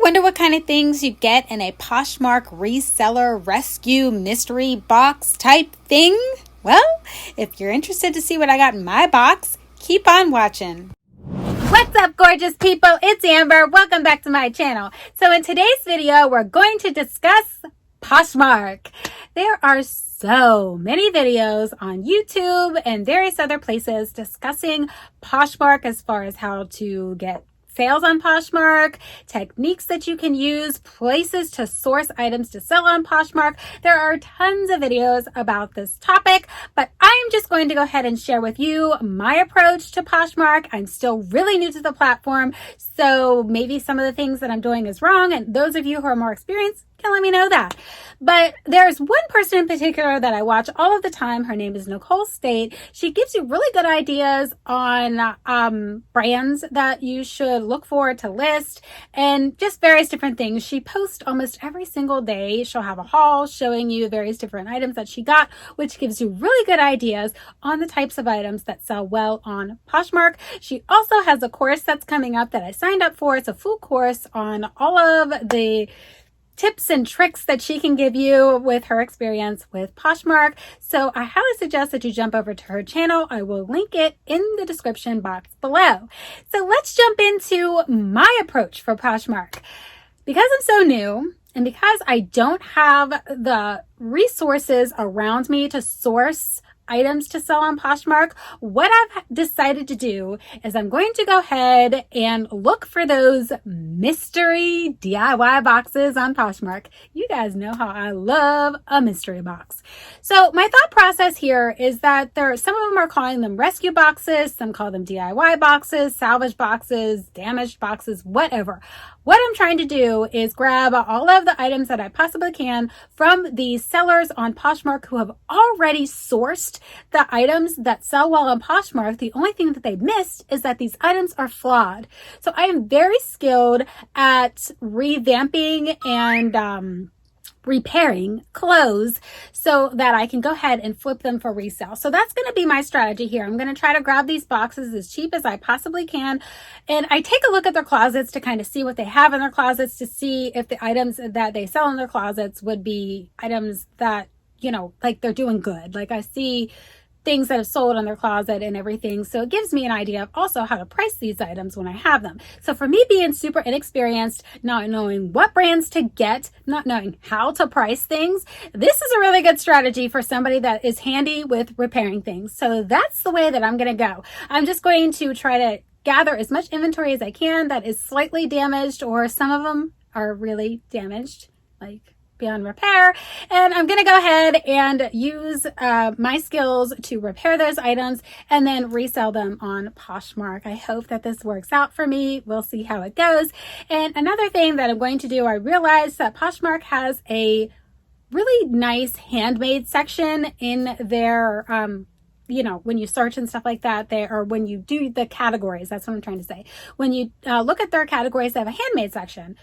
Wonder what kind of things you get in a Poshmark reseller rescue mystery box type thing? Well, if you're interested to see what I got in my box, keep on watching. What's up, gorgeous people? It's Amber. Welcome back to my channel. So in today's video, we're going to discuss Poshmark. There are so many videos on YouTube and various other places discussing Poshmark as far as how to get sales on Poshmark, techniques that you can use, places to source items to sell on Poshmark. There are tons of videos about this topic, but I'm just going to go ahead and share with you my approach to Poshmark. I'm still really new to the platform, so maybe some of the things that I'm doing is wrong, and those of you who are more experienced can let me know that. But there's one person in particular that I watch all of the time. Her name is Nicole State. She gives you really good ideas on brands that you should look for to list and just various different things. She posts almost every single day. She'll have a haul showing you various different items that she got, which gives you really good ideas on the types of items that sell well on Poshmark. She also has a course that's coming up that I signed up for. It's a full course on all of the tips and tricks that she can give you with her experience with Poshmark. So I highly suggest that you jump over to her channel. I will link it in the description box below. So let's jump into my approach for Poshmark. Because I'm so new and because I don't have the resources around me to source items to sell on Poshmark, what I've decided to do is I'm going to go ahead and look for those mystery DIY boxes on Poshmark. You guys know how I love a mystery box. So my thought process here is that some of them are calling them rescue boxes, some call them DIY boxes, salvage boxes, damaged boxes, whatever. What I'm trying to do is grab all of the items that I possibly can from the sellers on Poshmark who have already sourced the items that sell well on Poshmark. The only thing that they missed is that these items are flawed. So I am very skilled at revamping and repairing clothes so that I can go ahead and flip them for resale. So that's going to be my strategy here. I'm going to try to grab these boxes as cheap as I possibly can. And I take a look at their closets to kind of see what they have in their closets, to see if the items that they sell in their closets would be items that, you know, like they're doing good. Like I see things that have sold on their closet and everything. So it gives me an idea of also how to price these items when I have them. So for me being super inexperienced, not knowing what brands to get, not knowing how to price things, this is a really good strategy for somebody that is handy with repairing things. So that's the way that I'm going to go. I'm just going to try to gather as much inventory as I can that is slightly damaged, or some of them are really damaged, like beyond repair, and I'm going to go ahead and use my skills to repair those items and then resell them on Poshmark. I hope that this works out for me. We'll see how it goes. And another thing that I'm going to do, I realized that Poshmark has a really nice handmade section in their you know, when you search and stuff like that, or when you do the categories, that's what I'm trying to say. When you look at their categories, they have a handmade section.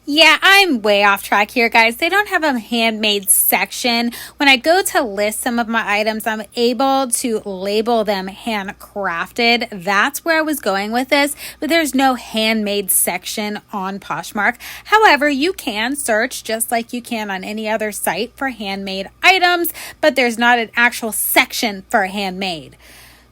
Yeah, I'm way off track here, guys. They don't have a handmade section. When I go to list some of my items, I'm able to label them handcrafted. That's where I was going with this, but there's no handmade section on Poshmark. However, you can search just like you can on any other site for handmade items, but there's not an actual section for handmade.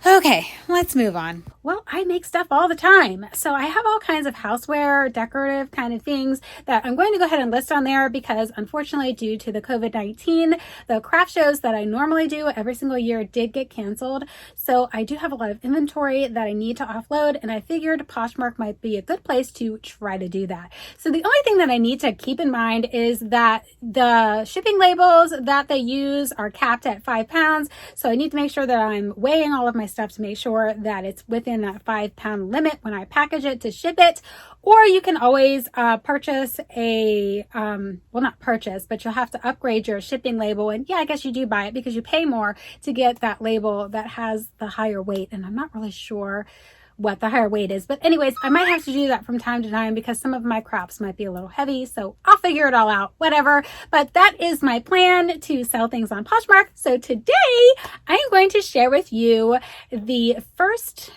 Okay, let's move on. Well, I make stuff all the time. So I have all kinds of houseware, decorative kind of things that I'm going to go ahead and list on there because unfortunately, due to the COVID-19, the craft shows that I normally do every single year did get canceled. So I do have a lot of inventory that I need to offload, and I figured Poshmark might be a good place to try to do that. So the only thing that I need to keep in mind is that the shipping labels that they use are capped at 5 pounds. So I need to make sure that I'm weighing all of my stuff to make sure that it's within that 5 pound limit when I package it to ship it. Or you can always purchase a, well, not purchase, but you'll have to upgrade your shipping label. And yeah, I guess you do buy it because you pay more to get that label that has the higher weight. And I'm not really sure what the higher weight is. But anyways, I might have to do that from time to time because some of my crops might be a little heavy. So I'll figure it all out, whatever. But that is my plan to sell things on Poshmark. So today I am going to share with you the first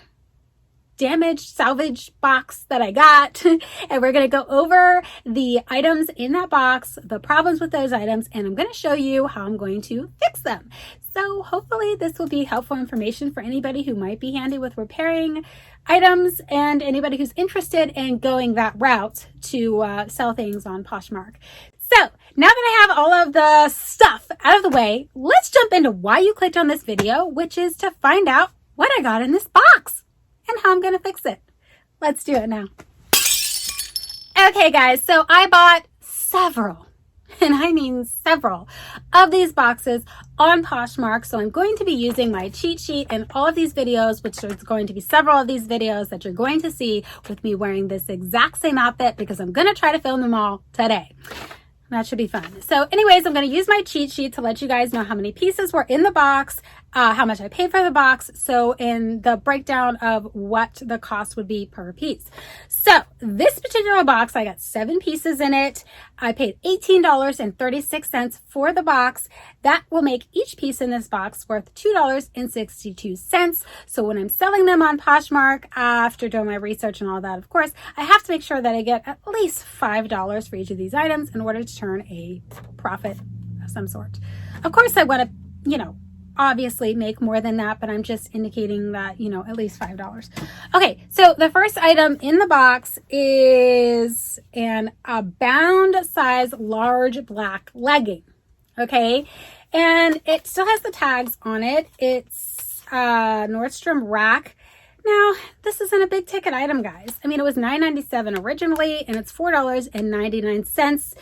damaged salvage box that I got. And we're going to go over the items in that box, the problems with those items, and I'm going to show you how I'm going to fix them. So hopefully this will be helpful information for anybody who might be handy with repairing items and anybody who's interested in going that route to sell things on Poshmark. So now that I have all of the stuff out of the way, let's jump into why you clicked on this video, which is to find out what I got in this box and how I'm going to fix it. Let's do it now. Okay, guys, so I bought several, and I mean several, of these boxes on Poshmark. So I'm going to be using my cheat sheet in all of these videos, which is going to be several of these videos that you're going to see with me wearing this exact same outfit, because I'm going to try to film them all today. That should be fun. So anyways, I'm going to use my cheat sheet to let you guys know how many pieces were in the box, how much I paid for the box, so in the breakdown of what the cost would be per piece. So this particular box, I got 7 pieces in it. I paid $18.36 for the box. That will make each piece in this box worth $2.62. So when I'm selling them on Poshmark, after doing my research and all that, of course, I have to make sure that I get at least $5 for each of these items in order to turn a profit of some sort. Of course, I want to, obviously make more than that, but I'm just indicating that, at least $5. Okay, so the first item in the box is a bound size large black legging. Okay, and it still has the tags on it. It's Nordstrom Rack. Now, this isn't a big ticket item, guys. I mean, it was $9.97 originally, and it's $4.99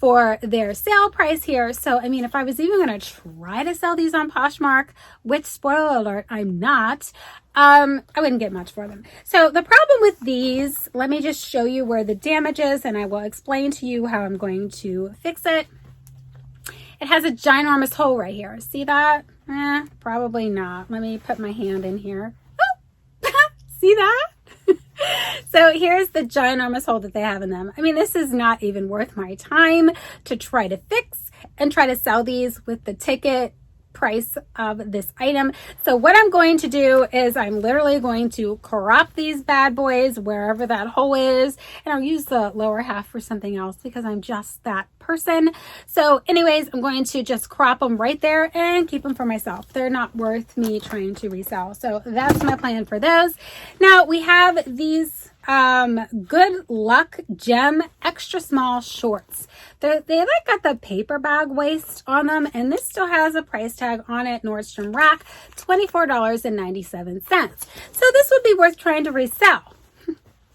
for their sale price here. So, I mean, if I was even going to try to sell these on Poshmark, which, spoiler alert, I'm not, I wouldn't get much for them. So the problem with these, let me just show you where the damage is, and I will explain to you how I'm going to fix it. It has a ginormous hole right here. See that? Probably not. Let me put my hand in here. Oh, see that? So here's the ginormous hole that they have in them. I mean, this is not even worth my time to try to fix and try to sell these with the ticket price of this item. So what I'm going to do is I'm literally going to crop these bad boys wherever that hole is, and I'll use the lower half for something else because I'm just that person. So anyways, I'm going to just crop them right there and keep them for myself. They're not worth me trying to resell. So that's my plan for those. Now we have these Good Luck Gem extra small shorts. They like got the paper bag waist on them, and this still has a price tag on it, Nordstrom Rack, $24.97. So this would be worth trying to resell.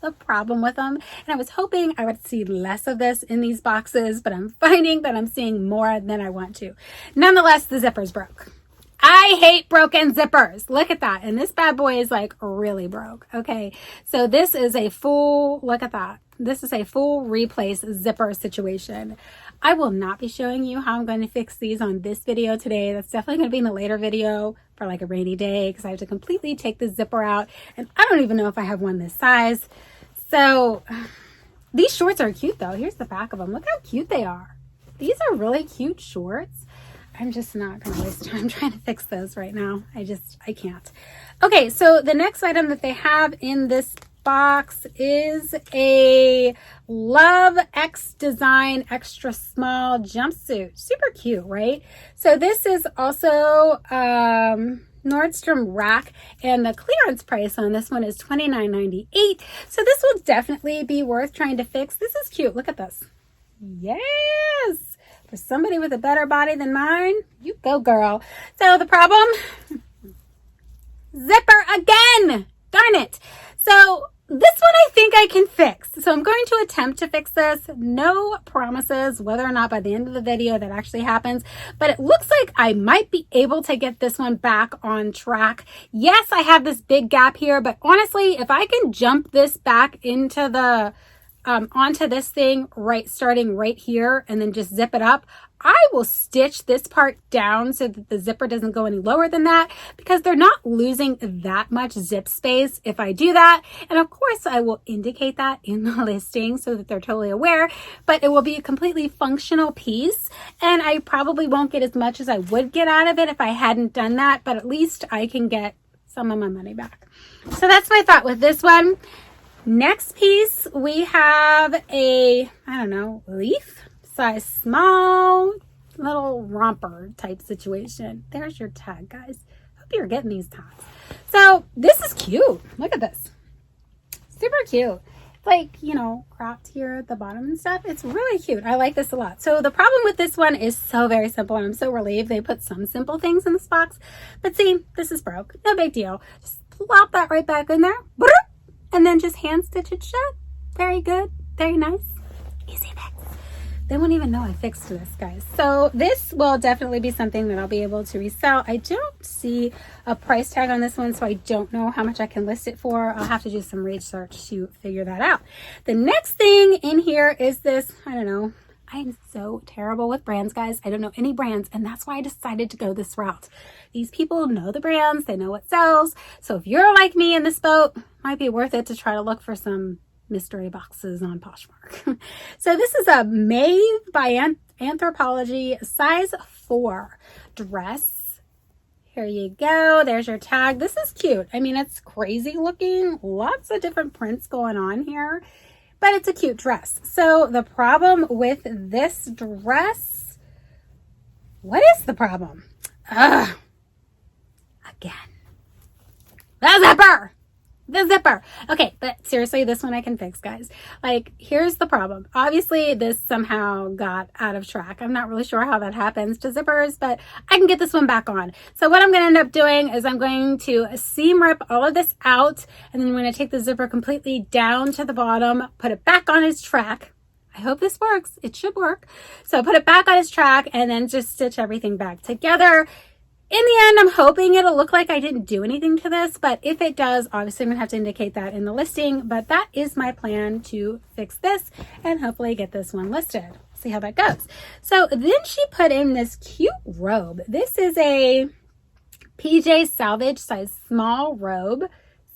The problem with them, and I was hoping I would see less of this in these boxes, but I'm finding that I'm seeing more than I want to. Nonetheless, the zipper's broke. I hate broken zippers. Look at that. And this bad boy is like really broke. Okay. So this is a full, look at that. This is a full replace zipper situation. I will not be showing you how I'm going to fix these on this video today. That's definitely going to be in a later video for like a rainy day, because I have to completely take the zipper out. And I don't even know if I have one this size. So these shorts are cute though. Here's the back of them. Look how cute they are. These are really cute shorts. I'm just not going to waste time trying to fix those right now. I can't. Okay, so the next item that they have in this box is a Love X Design extra small jumpsuit. Super cute, right? So this is also Nordstrom Rack, and the clearance price on this one is $29.98. So this will definitely be worth trying to fix. This is cute. Look at this. Yes. For somebody with a better body than mine, you go, girl. So the problem, zipper again. Darn it. So this one I think I can fix. So I'm going to attempt to fix this. No promises whether or not by the end of the video that actually happens, but it looks like I might be able to get this one back on track. Yes, I have this big gap here, but honestly, if I can jump this back into the onto this thing starting right here and then just zip it up, I will stitch this part down so that the zipper doesn't go any lower than that, because they're not losing that much zip space if I do that. And of course I will indicate that in the listing so that they're totally aware, but it will be a completely functional piece, and I probably won't get as much as I would get out of it if I hadn't done that, but at least I can get some of my money back. So that's my thought with this one. Next piece, we have a, I don't know, leaf size small little romper type situation. There's your tag, guys. Hope you're getting these tags. So this is cute. Look at this. Super cute. It's like, you know, cropped here at the bottom and stuff. It's really cute. I like this a lot. So the problem with this one is so very simple, and I'm so relieved they put some simple things in this box. But see, this is broke. No big deal. Just plop that right back in there. And then just hand stitch it shut. Very good. Very nice. Easy fix. They won't even know I fixed this, guys. So this will definitely be something that I'll be able to resell. I don't see a price tag on this one, so I don't know how much I can list it for. I'll have to do some research to figure that out. The next thing in here is this, I don't know. I am so terrible with brands, guys. I don't know any brands, and that's why I decided to go this route. These people know the brands. They know what sells. So if you're like me in this boat, it might be worth it to try to look for some mystery boxes on Poshmark. So this is a Maeve by Anthropologie size 4 dress. Here you go. There's your tag. This is cute. I mean, it's crazy looking. Lots of different prints going on here, but it's a cute dress. So the problem with this dress, what is the problem? Again, the zipper. Okay, but seriously, this one I can fix, guys. Like, here's the problem. Obviously, this somehow got out of track. I'm not really sure how that happens to zippers, but I can get this one back on. So what I'm going to end up doing is I'm going to seam rip all of this out, and then I'm going to take the zipper completely down to the bottom, put it back on its track. I hope this works. It should work. So put it back on its track and then just stitch everything back together. In the end, I'm hoping it'll look like I didn't do anything to this, but if it does, obviously I'm going to have to indicate that in the listing, but that is my plan to fix this and hopefully get this one listed. See how that goes. So then she put in this cute robe. This is a PJ Salvage size small robe.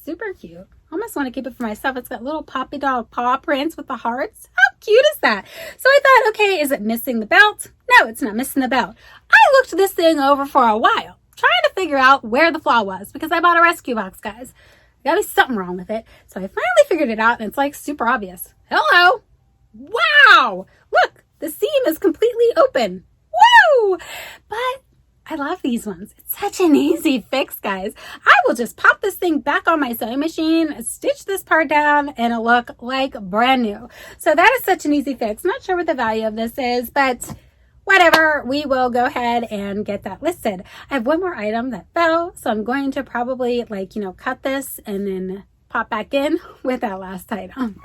Super cute. Almost want to keep it for myself. It's got little poppy dog paw prints with the hearts. How cute is that? So I thought, okay, is it missing the belt? No, it's not missing the belt. I looked this thing over for a while, trying to figure out where the flaw was because I bought a rescue box, guys. There gotta be something wrong with it. So I finally figured it out, and it's like super obvious. Hello. Wow. Look, the seam is completely open. Woo! But I love these ones. It's such an easy fix, guys. I will just pop this thing back on my sewing machine, stitch this part down, and it'll look like brand new. So that is such an easy fix. Not sure what the value of this is, but whatever, we will go ahead and get that listed. I have one more item that fell, so I'm going to probably cut this and then pop back in with that last item.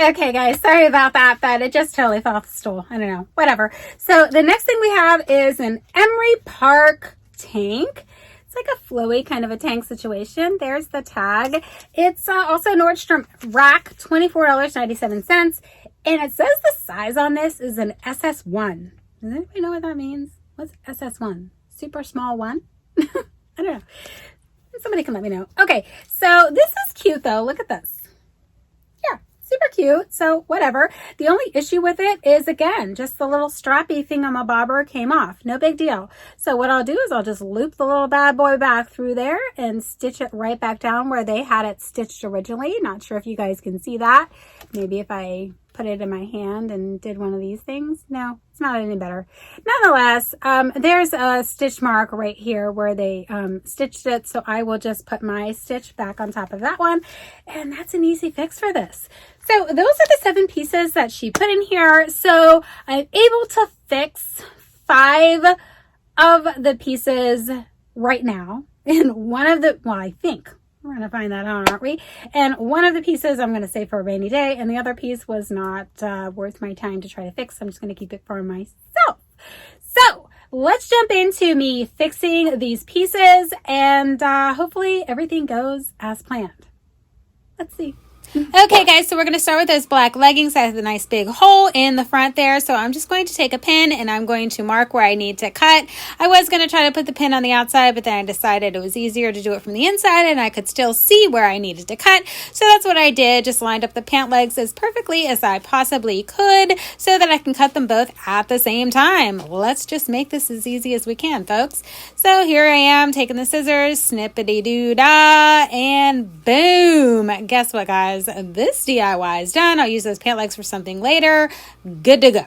Okay, guys, sorry about that, but it just totally fell off the stool. I don't know, whatever. So the next thing we have is an Emery Park tank. It's like a flowy kind of a tank situation. There's the tag. It's also Nordstrom Rack, $24.97. And it says the size on this is an SS1. Does anybody know what that means? What's SS1? Super small one? I don't know. Somebody can let me know. Okay, so this is cute though. Look at this. Yeah, super cute. So whatever. The only issue with it is, again, just the little strappy thingamabobber came off. No big deal. So what I'll do is I'll just loop the little bad boy back through there and stitch it right back down where they had it stitched originally. Not sure if you guys can see that. Maybe if I put it in my hand and did one of these things. No, it's not any better. Nonetheless, there's a stitch mark right here where they stitched it. So I will just put my stitch back on top of that one. And that's an easy fix for this. So those are the 7 pieces that she put in here. So I'm able to fix 5 of the pieces right now. And one of the, well, I think we're going to find that out, aren't we? And one of the pieces I'm going to save for a rainy day, and the other piece was not worth my time to try to fix. I'm just going to keep it for myself. So let's jump into me fixing these pieces, and hopefully everything goes as planned. Let's see. Okay guys, so we're going to start with those black leggings. I have a nice big hole in the front there, so I'm just going to take a pin and I'm going to mark where I need to cut. I was going to try to put the pin on the outside, but then I decided it was easier to do it from the inside and I could still see where I needed to cut. So that's what I did, just lined up the pant legs as perfectly as I possibly could so that I can cut them both at the same time. Let's just make this as easy as we can, folks. So here I am taking the scissors, snippity-doo-dah, and boom. Guess what, guys? This DIY is done. I'll use those pant legs for something later. Good to go.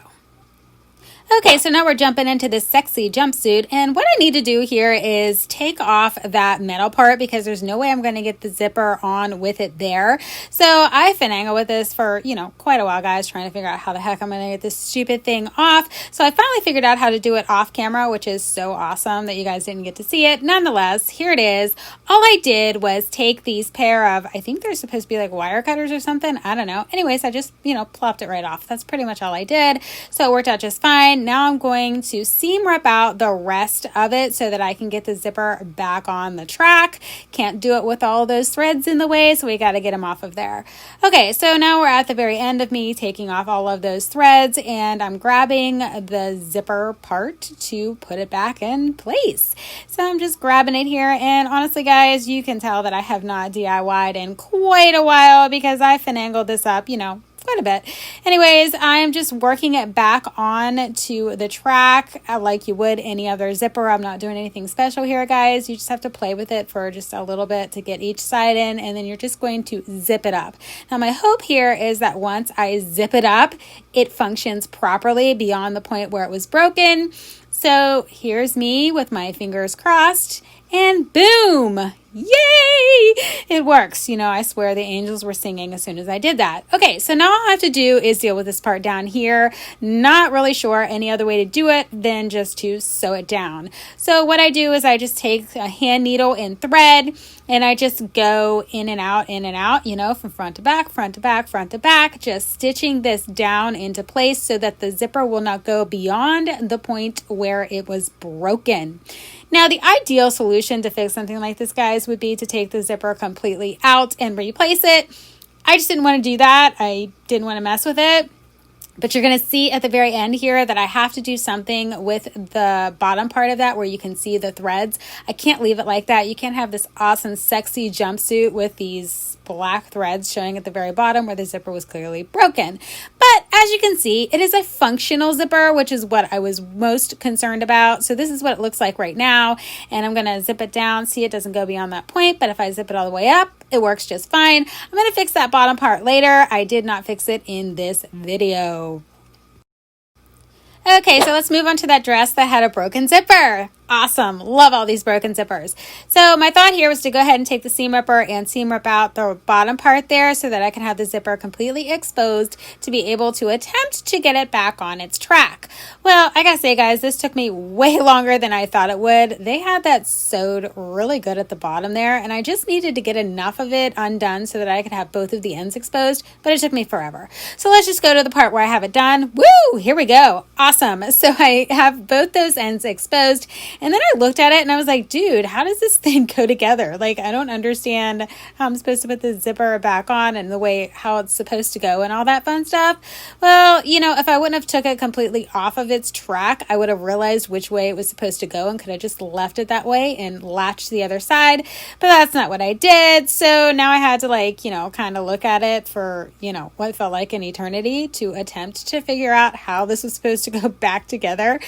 Okay, so now we're jumping into this sexy jumpsuit, and what I need to do here is take off that metal part because there's no way I'm going to get the zipper on with it there. So I finagled with this for, quite a while, guys, trying to figure out how the heck I'm going to get this stupid thing off. So I finally figured out how to do it off camera, which is so awesome that you guys didn't get to see it. Nonetheless, here it is. All I did was take these pair of, I think they're supposed to be like wire cutters or something. I don't know. Anyways, I just, plopped it right off. That's pretty much all I did. So it worked out just fine. Now I'm going to seam rip out the rest of it so that I can get the zipper back on the track. Can't do it with all those threads in the way, so we got to get them off of there. Okay, so now we're at the very end of me taking off all of those threads, and I'm grabbing the zipper part to put it back in place. So I'm just grabbing it here, and honestly, guys, you can tell that I have not DIY'd in quite a while because I finagled this up, quite a bit. Anyways, I'm just working it back on to the track like you would any other zipper. I'm not doing anything special here, guys. You just have to play with it for just a little bit to get each side in, and then you're just going to zip it up. Now, my hope here is that once I zip it up, it functions properly beyond the point where it was broken. So here's me with my fingers crossed, and boom! Yay! It works. I swear the angels were singing as soon as I did that. Okay, so now all I have to do is deal with this part down here. Not really sure any other way to do it than just to sew it down. So what I do is I just take a hand needle and thread, and I just go in and out, from front to back, front to back, front to back, just stitching this down into place so that the zipper will not go beyond the point where it was broken. Now, the ideal solution to fix something like this, guys, would be to take the zipper completely out and replace it. I just didn't want to do that. I didn't want to mess with it. But you're going to see at the very end here that I have to do something with the bottom part of that where you can see the threads. I can't leave it like that. You can't have this awesome, sexy jumpsuit with these black threads showing at the very bottom where the zipper was clearly broken. But as you can see, it is a functional zipper, which is what I was most concerned about. So this is what it looks like right now. And I'm going to zip it down. See, it doesn't go beyond that point. But if I zip it all the way up, it works just fine. I'm going to fix that bottom part later. I did not fix it in this video. Okay, so let's move on to that dress that had a broken zipper. Awesome. Love all these broken zippers. So my thought here was to go ahead and take the seam ripper and seam rip out the bottom part there so that I can have the zipper completely exposed to be able to attempt to get it back on its track. Well, I gotta say, guys, this took me way longer than I thought it would. They had that sewed really good at the bottom there, and I just needed to get enough of it undone so that I could have both of the ends exposed, but it took me forever. So let's just go to the part where I have it done. Woo! Here we go. Awesome. So I have both those ends exposed. And then I looked at it and I was like, dude, how does this thing go together? Like, I don't understand how I'm supposed to put the zipper back on and the way how it's supposed to go and all that fun stuff. Well, if I wouldn't have took it completely off of its track, I would have realized which way it was supposed to go and could have just left it that way and latched the other side. But that's not what I did. So now I had to kind of look at it for, what felt like an eternity to attempt to figure out how this was supposed to go back together.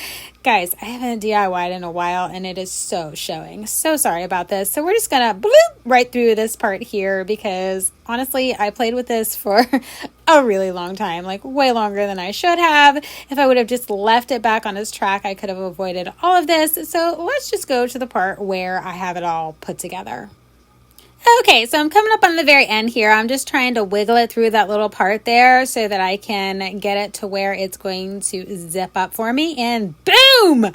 Guys, I haven't DIY'd in a while and it is so showing. So sorry about this. So we're just gonna bloop right through this part here because honestly, I played with this for a really long time, like way longer than I should have. If I would have just left it back on its track, I could have avoided all of this. So let's just go to the part where I have it all put together. Okay, so I'm coming up on the very end here. I'm just trying to wiggle it through that little part there so that I can get it to where it's going to zip up for me. And boom!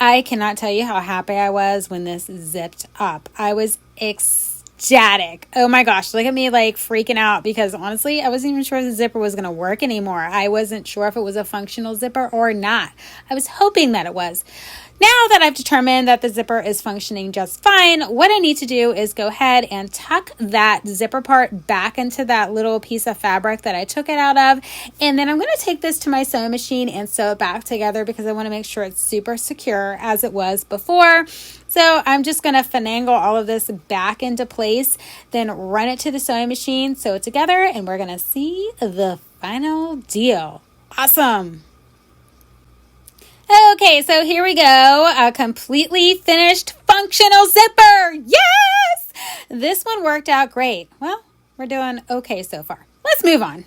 I cannot tell you how happy I was when this zipped up. I was ecstatic. Oh my gosh, look at me like freaking out because honestly, I wasn't even sure the zipper was going to work anymore. I wasn't sure if it was a functional zipper or not. I was hoping that it was. Now that I've determined that the zipper is functioning just fine, what I need to do is go ahead and tuck that zipper part back into that little piece of fabric that I took it out of. And then I'm going to take this to my sewing machine and sew it back together because I want to make sure it's super secure as it was before. So I'm just going to finagle all of this back into place, then run it to the sewing machine, sew it together, and we're going to see the final deal. Awesome. Okay, so here we go. A completely finished functional zipper. Yes! This one worked out great. Well, we're doing okay so far. Let's move on.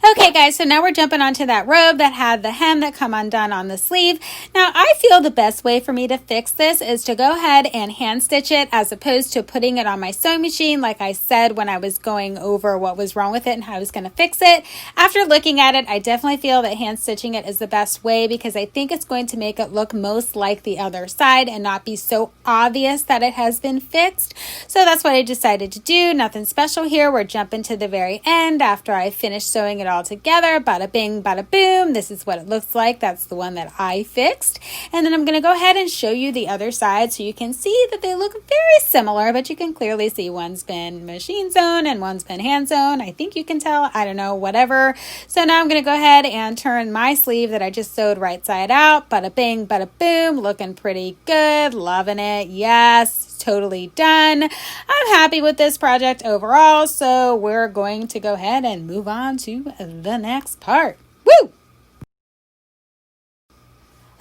Okay guys, so now we're jumping onto that robe that had the hem that come undone on the sleeve. Now I feel the best way for me to fix this is to go ahead and hand stitch it as opposed to putting it on my sewing machine like I said when I was going over what was wrong with it and how I was going to fix it. After looking at it, I definitely feel that hand stitching it is the best way because I think it's going to make it look most like the other side and not be so obvious that it has been fixed. So that's what I decided to do. Nothing special here. We're jumping to the very end after I finish sewing it all together. Bada bing, bada boom. This is what it looks like. That's the one that I fixed. And then I'm going to go ahead and show you the other side so you can see that they look very similar, but you can clearly see one's been machine sewn and one's been hand sewn. I think you can tell. I don't know, whatever. So now I'm going to go ahead and turn my sleeve that I just sewed right side out. Bada bing, bada boom. Looking pretty good. Loving it. Yes. Totally done. I'm happy with this project overall, so we're going to go ahead and move on to the next part. Woo!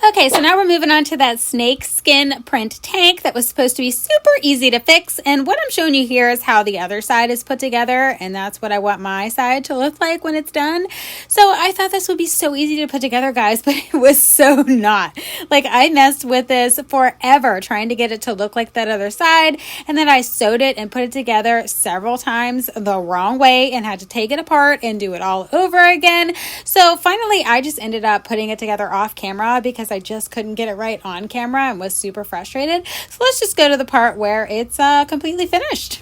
Okay, so now we're moving on to that snake skin print tank that was supposed to be super easy to fix. And what I'm showing you here is how the other side is put together. And that's what I want my side to look like when it's done. So I thought this would be so easy to put together, guys, but it was so not. Like I messed with this forever trying to get it to look like that other side. And then I sewed it and put it together several times the wrong way and had to take it apart and do it all over again. So finally, I just ended up putting it together off camera because I just couldn't get it right on camera and was super frustrated. So let's just go to the part where it's completely finished.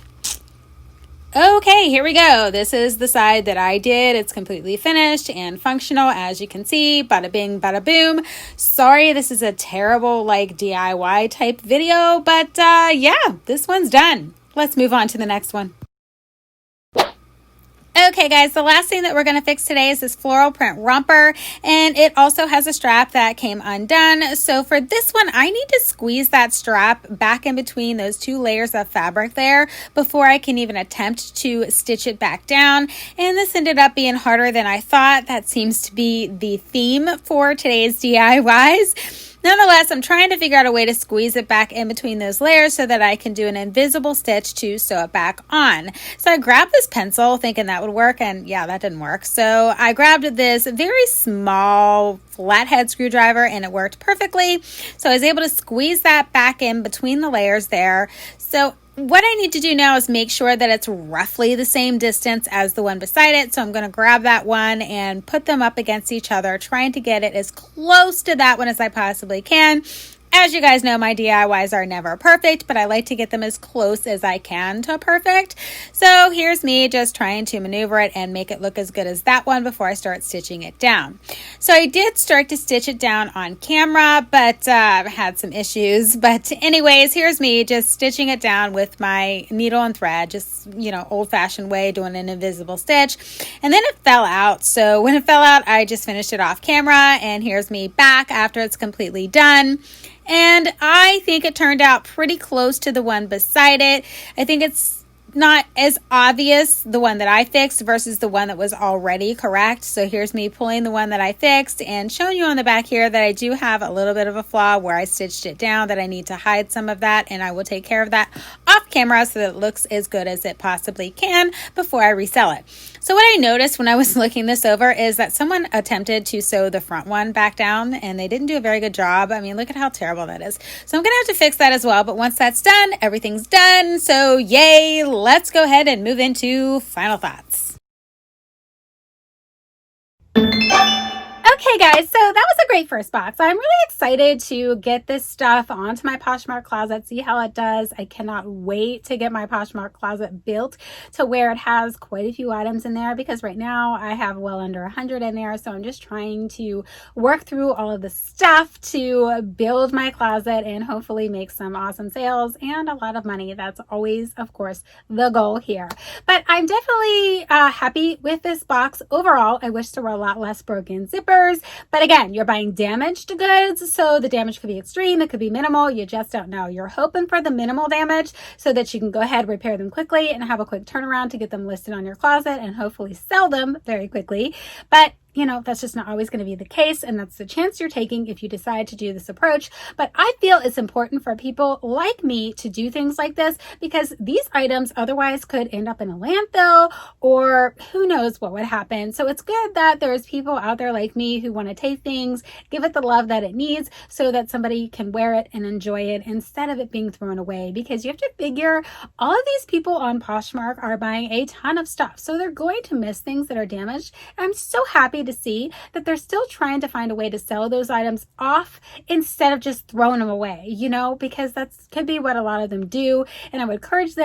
Okay, here we go. This is the side that I did. It's completely finished and functional, as you can see. Bada bing, bada boom. Sorry, this is a terrible like DIY type video, but yeah, this one's done. Let's move on to the next one. Okay guys, the last thing that we're going to fix today is this floral print romper, and it also has a strap that came undone. So for this one, I need to squeeze that strap back in between those two layers of fabric there before I can even attempt to stitch it back down. And this ended up being harder than I thought. That seems to be the theme for today's DIYs. Nonetheless, I'm trying to figure out a way to squeeze it back in between those layers so that I can do an invisible stitch to sew it back on. So I grabbed this pencil thinking that would work, and yeah, that didn't work. So I grabbed this very small flathead screwdriver and it worked perfectly. So I was able to squeeze that back in between the layers there. So what I need to do now is make sure that it's roughly the same distance as the one beside it. So I'm going to grab that one and put them up against each other, trying to get it as close to that one as I possibly can. As you guys know, my DIYs are never perfect, but I like to get them as close as I can to perfect. So here's me just trying to maneuver it and make it look as good as that one before I start stitching it down. So I did start to stitch it down on camera, but had some issues. But anyways, here's me just stitching it down with my needle and thread, just, you know, old-fashioned way, doing an invisible stitch. And then it fell out. So when it fell out, I just finished it off camera, and here's me back after it's completely done. And I think it turned out pretty close to the one beside it. I think it's not as obvious, the one that I fixed versus the one that was already correct. So here's me pulling the one that I fixed and showing you on the back here that I do have a little bit of a flaw where I stitched it down, that I need to hide some of that, and I will take care of that off camera so that it looks as good as it possibly can before I resell it. So what I noticed when I was looking this over is that someone attempted to sew the front one back down and they didn't do a very good job. I mean, look at how terrible that is. So I'm going to have to fix that as well. But once that's done, everything's done. So yay, let's go ahead and move into final thoughts. Okay guys, so that was a great first box. I'm really excited to get this stuff onto my PoshMark Closet, see how it does. I cannot wait to get my PoshMark Closet built to where it has quite a few items in there, because right now I have well under 100 in there. So I'm just trying to work through all of the stuff to build my closet and hopefully make some awesome sales and a lot of money. That's always, of course, the goal here. But I'm definitely happy with this box overall. I wish there were a lot less broken zippers, but again, you're buying damaged goods, so the damage could be extreme, it could be minimal, you just don't know. You're hoping for the minimal damage so that you can go ahead, repair them quickly and have a quick turnaround to get them listed on your closet and hopefully sell them very quickly. But you know, that's just not always going to be the case, and that's the chance you're taking if you decide to do this approach. But I feel it's important for people like me to do things like this, because these items otherwise could end up in a landfill, or who knows what would happen. So it's good that there's people out there like me who want to take things, give it the love that it needs so that somebody can wear it and enjoy it instead of it being thrown away. Because you have to figure all of these people on Poshmark are buying a ton of stuff, so they're going to miss things that are damaged. And I'm so happy to see that they're still trying to find a way to sell those items off instead of just throwing them away, you know, because that's could be what a lot of them do. And I would encourage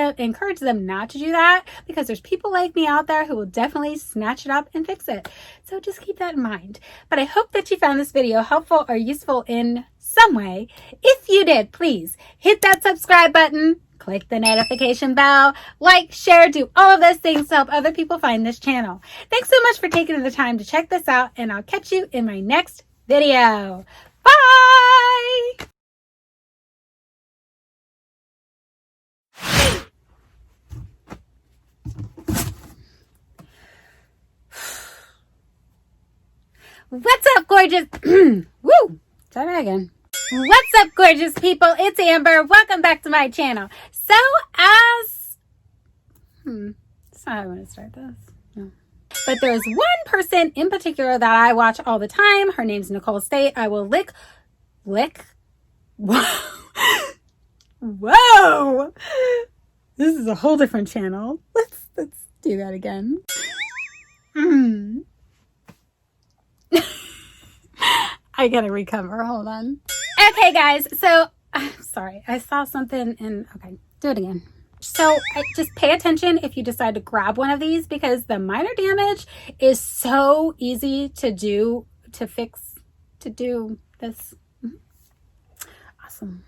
them not to do that, because there's people like me out there who will definitely snatch it up and fix it. So just keep that in mind. But I hope that you found this video helpful or useful in some way. If you did, please hit that subscribe button, click the notification bell, like, share, do all of those things to help other people find this channel. Thanks so much for taking the time to check this out, and I'll catch you in my next video. Bye! What's up, gorgeous? Woo! Try that again. What's up, gorgeous people? It's Amber. Welcome back to my channel. So as that's not how I want to start this. No. But there's one person in particular that I watch all the time. Her name's Nicole State. I will lick. Whoa! This is a whole different channel. Let's do that again. I gotta recover. Hold on. Okay, guys. So, sorry. I saw something and okay, do it again. So just pay attention if you decide to grab one of these, because the minor damage is so easy to do, to fix, to do this. Awesome.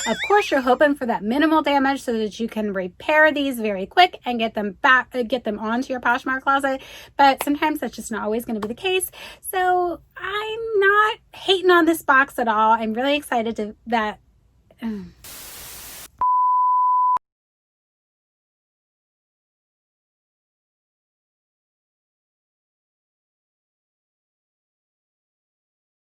Of course, you're hoping for that minimal damage so that you can repair these very quick and get them back, get them onto your Poshmark Closet. But sometimes that's just not always going to be the case. So I'm not hating on this box at all. I'm really excited to that.